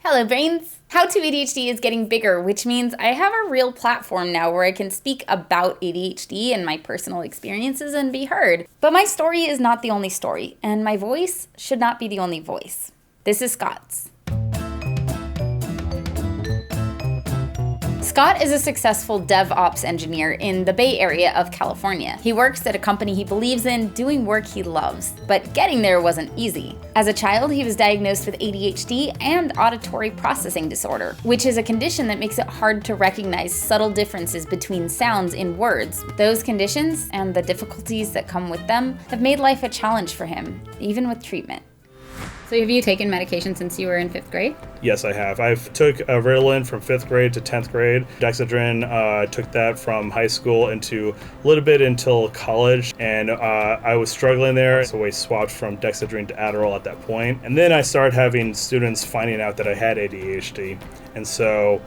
Hello, brains! How to ADHD is getting bigger, which means I have a real platform now where I can speak about ADHD and my personal experiences and be heard. But my story is not the only story, and my voice should not be the only voice. This is Scot's. Scot is a successful DevOps engineer in the Bay Area of California. He works at a company he believes in, doing work he loves. But getting there wasn't easy. As a child, he was diagnosed with ADHD and auditory processing disorder, which is a condition that makes it hard to recognize subtle differences between sounds in words. Those conditions, and the difficulties that come with them, have made life a challenge for him, even with treatment. So have you taken medication since you were in 5th grade? Yes, I have. I've took Ritalin from 5th grade to 10th grade. Dexedrine, took that from high school into a little bit until college, and I was struggling there, so I swapped from Dexedrine to Adderall at that point. And then I started having students finding out that I had ADHD, and so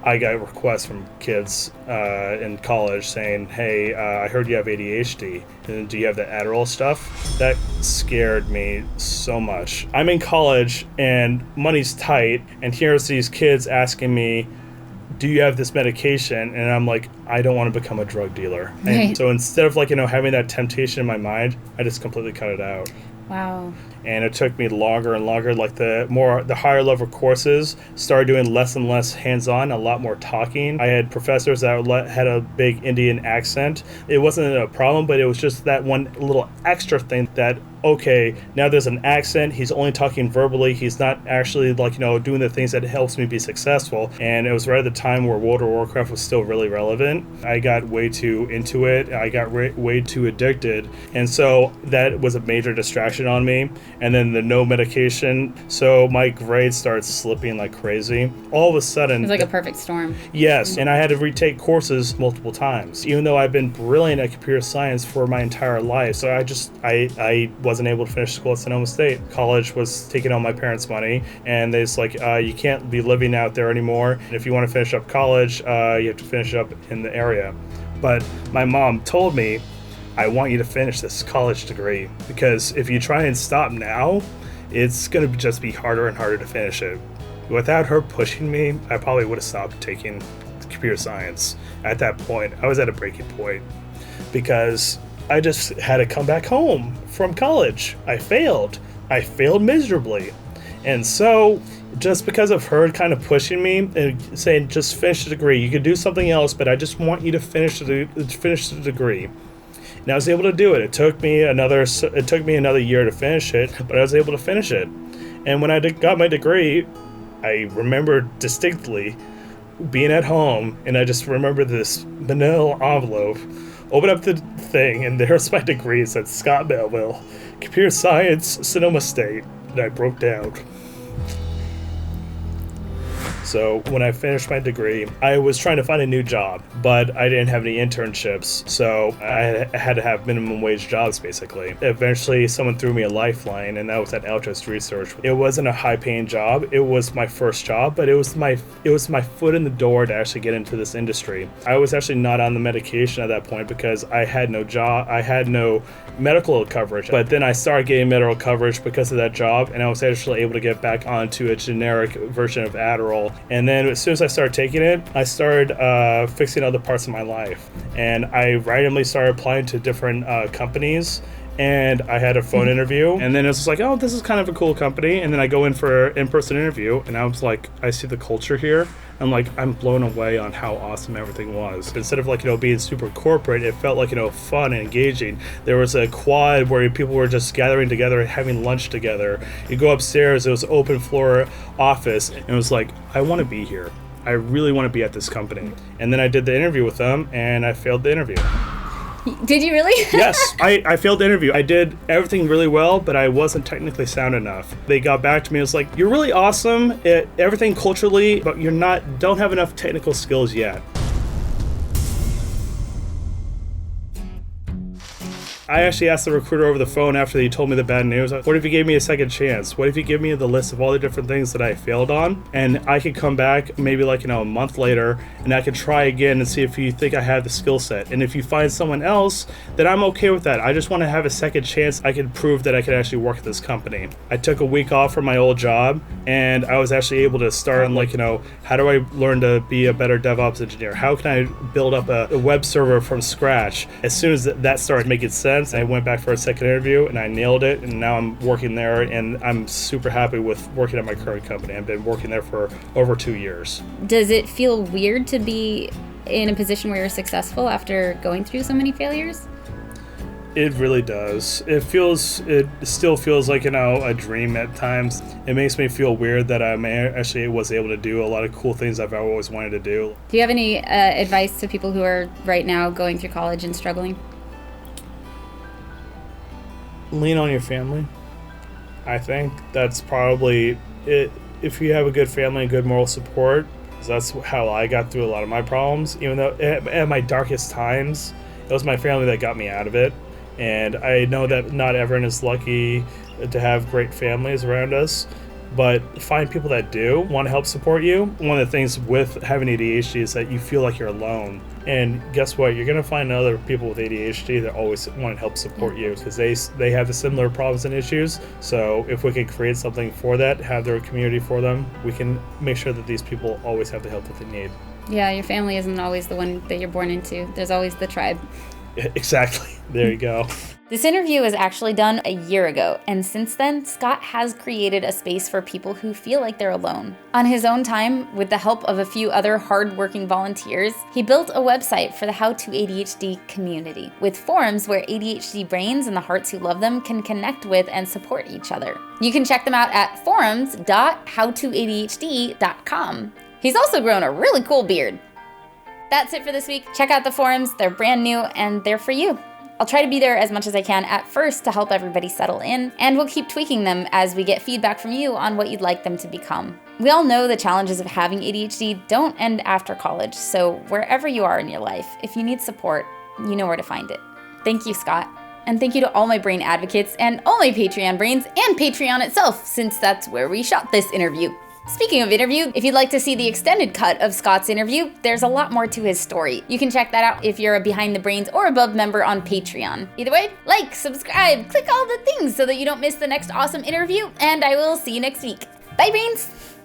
I got requests from kids in college saying, hey, I heard you have ADHD, and do you have that Adderall stuff? That scared me so much. I'm in college, and money's tight, and here's these kids asking me, do you have this medication? And I'm like, I don't want to become a drug dealer. Right. And so instead of having that temptation in my mind, I just completely cut it out. Wow. And it took me longer and longer. The higher level courses started doing less and less hands-on, a lot more talking. I had professors that had a big Indian accent. It wasn't a problem, but it was just that one little extra thing that, okay, now there's an accent. He's only talking verbally. He's not actually doing the things that helps me be successful. And it was right at the time where World of Warcraft was still really relevant. I got way too into it. I got way too addicted. And so that was a major distraction on me. And then the no medication. So my grades started slipping like crazy. All of a sudden, it was like a perfect storm. Yes, and I had to retake courses multiple times, even though I've been brilliant at computer science for my entire life. So I wasn't able to finish school at Sonoma State. College was taking all my parents' money, and they was like, you can't be living out there anymore. And if you want to finish up college, you have to finish up in the area. But my mom told me, I want you to finish this college degree, because if you try and stop now, it's going to just be harder and harder to finish it. Without her pushing me, I probably would have stopped taking computer science. At that point, I was at a breaking point, because I just had to come back home from college. I failed miserably. And so just because of her kind of pushing me and saying, just finish the degree, you could do something else, but I just want you to finish the degree. And I was able to do it. It took me another year to finish it, but I was able to finish it. And when I got my degree, I remember distinctly being at home, and I just remember this manila envelope, open up the thing, and there's my degree. It said Scot Melville, Computer Science, Sonoma State, and I broke down. So when I finished my degree, I was trying to find a new job, but I didn't have any internships, so I had to have minimum wage jobs, basically. Eventually, someone threw me a lifeline, and that was at Altus Research. It wasn't a high-paying job. It was my first job, but it was my foot in the door to actually get into this industry. I was actually not on the medication at that point because I had no job. I had no medical coverage, but then I started getting medical coverage because of that job, and I was actually able to get back onto a generic version of Adderall. And then as soon as I started taking it, I started fixing other parts of my life. And I randomly started applying to different companies, and I had a phone interview. And then it was just like, oh, this is kind of a cool company. And then I go in for an in-person interview, and I was like, I see the culture here. I'm blown away on how awesome everything was. Instead of being super corporate, it felt like fun and engaging. There was a quad where people were just gathering together and having lunch together. You go upstairs, it was an open floor office, and it was like, I want to be here. I really want to be at this company. And then I did the interview with them, and I failed the interview. Did you really? Yes, I failed the interview. I did everything really well, but I wasn't technically sound enough. They got back to me. It was like, you're really awesome at everything culturally, but don't have enough technical skills yet. I actually asked the recruiter over the phone after he told me the bad news, what if you gave me a second chance? What if you give me the list of all the different things that I failed on? And I could come back maybe like, a month later, and I could try again and see if you think I have the skill set. And if you find someone else, then I'm okay with that. I just want to have a second chance. I can prove that I could actually work at this company. I took a week off from my old job, and I was actually able to start on how do I learn to be a better DevOps engineer? How can I build up a web server from scratch? As soon as that started making sense, I went back for a second interview and I nailed it, and now I'm working there, and I'm super happy with working at my current company. I've been working there for over 2 years. Does it feel weird to be in a position where you're successful after going through so many failures? It really does. It still feels like, a dream at times. It makes me feel weird that I actually was able to do a lot of cool things I've always wanted to do. Do you have any advice to people who are right now going through college and struggling? Lean on your family. I think that's probably it. If you have a good family and good moral support, that's how I got through a lot of my problems. Even though at my darkest times, it was my family that got me out of it. And I know that not everyone is lucky to have great families around us, but find people that do want to help support you. One of the things with having ADHD is that you feel like you're alone. And guess what? You're going to find other people with ADHD that always want to help support you because they have the similar problems and issues. So if we can create something for that, have their community for them, we can make sure that these people always have the help that they need. Yeah, your family isn't always the one that you're born into. There's always the tribe. Exactly. There you go. This interview was actually done a year ago, and since then, Scott has created a space for people who feel like they're alone. On his own time, with the help of a few other hardworking volunteers, he built a website for the How to ADHD community, with forums where ADHD brains and the hearts who love them can connect with and support each other. You can check them out at forums.howtoadhd.com. He's also grown a really cool beard. That's it for this week. Check out the forums. They're brand new and they're for you. I'll try to be there as much as I can at first to help everybody settle in, and we'll keep tweaking them as we get feedback from you on what you'd like them to become. We all know the challenges of having ADHD don't end after college, so wherever you are in your life, if you need support, you know where to find it. Thank you, Scott. And thank you to all my brain advocates and all my Patreon brains and Patreon itself, since that's where we shot this interview. Speaking of interview, if you'd like to see the extended cut of Scott's interview, there's a lot more to his story. You can check that out if you're a Behind the Brains or Above member on Patreon. Either way, like, subscribe, click all the things so that you don't miss the next awesome interview, and I will see you next week. Bye, Brains!